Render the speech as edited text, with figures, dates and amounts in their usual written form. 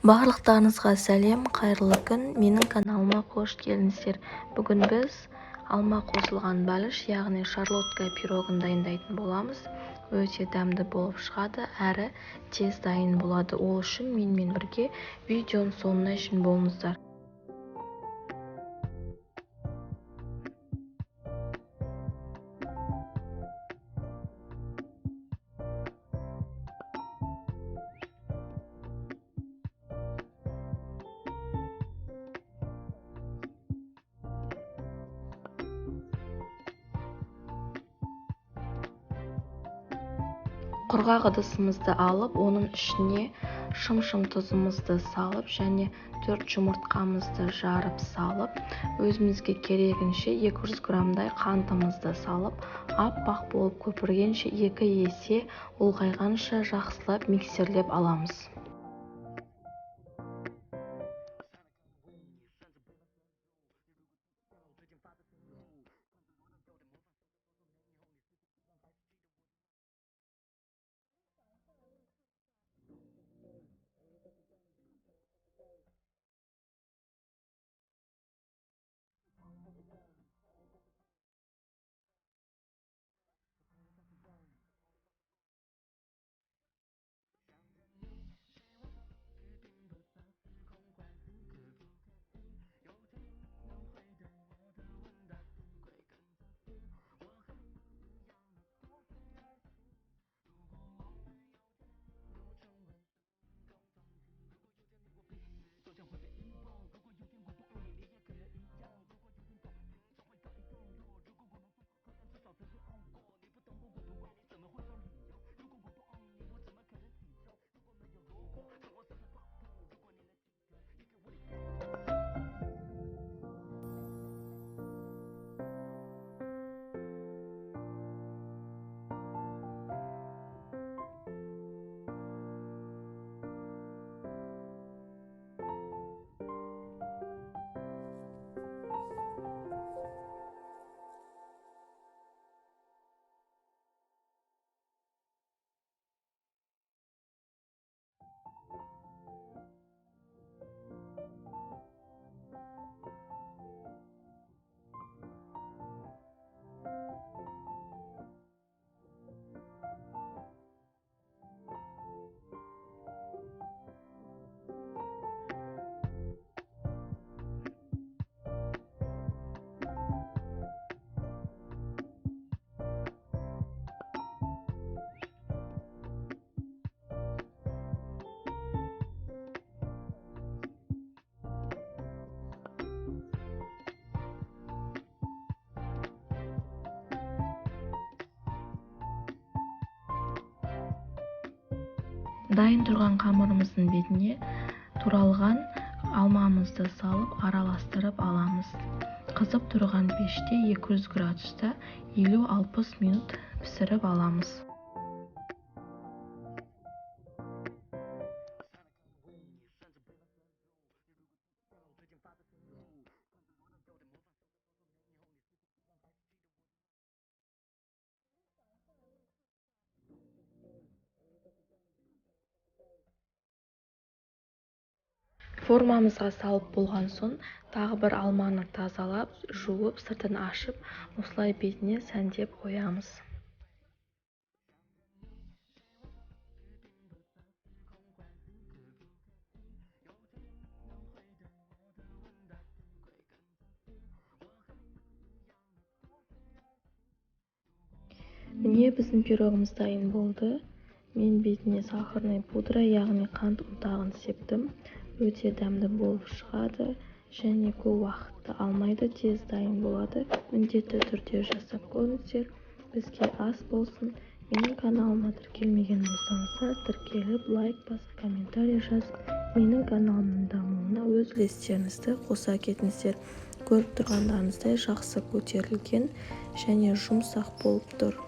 Барлықтарыңызға сәлем, қайырлы күн. Менің каналыма қош келдіңіздер. Бүгін біз алма қосылған бәліш, яғни шарлотка пирогын дайындайтын боламыз. Өте дәмді болып шығады, әрі тез дайын болады. Ол үшін менімен бірге видеоның соңына шейін болыңыздар. Құрғақ ыдысымызды алып, оның ішіне шым тұзымызды салып және 4 жұмыртқамызды жарып салып, өзімізге керегінше 200 граммдай қантымызды салып, аппақ болып көпіргенше 2 есе ұлғайғанша жақсылап миксерлеп аламыз. Дайын тұрған қамырымыздың бетіне туралған алмамызды салып араластырып аламыз. Қызып тұрған пеште 200 градуста 50-60 минут пісіріп аламыз. Формамызға салып болған соң, тағы бір алманы тазалап, жуып, сыртын ашып, осылай бетіне сәндеп қоямыз. Міне біздің пирогымыз дайын болды. Мен бетіне сахарный пудра, яғни қант ұнтағын септім. Өте дәмді болып шығады және көп уақытты алмайды, тез дайын болады. Міндетті түрде жасап көріңіздер. Бізге ас болсын. Менің каналыма тіркелмеген болсаңыздар, тіркеліп, лайк басып, комментарий жазып, менің каналымның дамуына өз үлестеріңізді қоса кетіңіздер. Көріп тұрғандарыңыздай жақсы көтерілген және жұмсақ болып тұр.